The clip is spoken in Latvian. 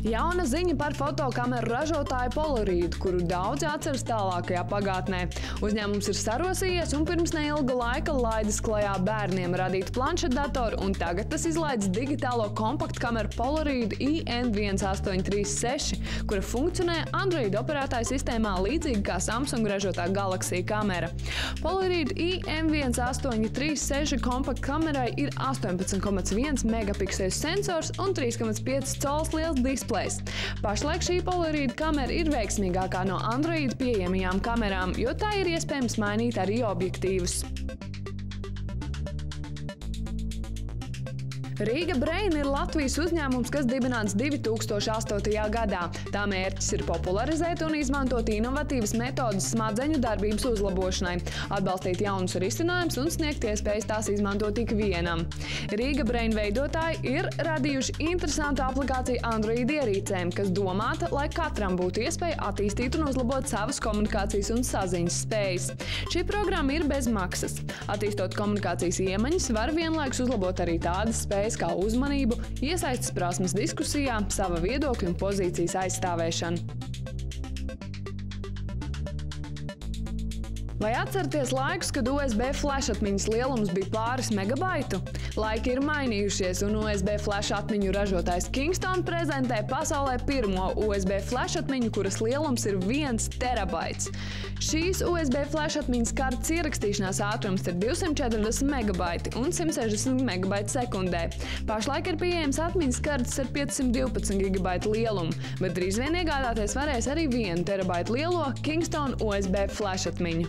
Jauna ziņa par fotokameru ražotāju Polaroid, kuru daudzi atceras tālākajā pagātnē. Uzņēmums ir sarosījies un pirms neilga laika laidis klajā bērniem radītu planšetdatoru, un tagad tas izlaidis digitālo kompaktkameru Polaroid IM1836, kura funkcionē Android operētāju sistēmā līdzīgi kā Samsung ražotā Galaxy kamera. Polaroid IM1836 kompaktkamerai ir 18,1 megapikselu sensors un 3,5 cols liels displejs. Pašlaik šī Polaroid kamera ir veiksmīgākā no Android pieejamajām kamerām, jo tā ir iespējams mainīt arī objektīvus. Riga Brain ir Latvijas uzņēmums, kas dibināts 2008. gadā. Tā mērķis ir popularizēt un izmantot inovatīvas metodas smadzeņu darbības uzlabošanai, atbalstīt jaunus risinājumus un sniegt iespējas tās izmantot ikvienam. Riga Brain veidotāji ir radījuši interesantu aplikāciju Android ierīcēm, kas domāta, lai katram būtu iespēja attīstīt un uzlabot savas komunikācijas un saziņas spējas. Šī programma ir bez maksas. Attīstot komunikācijas iemaņas, var vienlaikus uzlabot arī tādas spējas kā uzmanību, iesaistes prasmes diskusijā, sava viedokļa un pozīcijas aizstāvēšanu. Vai atceraties laikus, kad USB flash atmiņas lielums bija pāris megabaitu? Laiki ir mainījušies, un USB flash atmiņu ražotājs Kingston prezentē pasaulē pirmo USB flash atmiņu, kuras lielums ir 1 terabaits. Šīs USB flash atmiņas kartes ierakstīšanās ātrums ir 240 megabaiti un 160 megabaiti sekundē. Pašlaik ir pieejams atmiņas kartes ar 512 gigabaitu lielumu, bet drīz vien iegādāties varēs arī 1 terabaitu lielo Kingston USB flash atmiņu.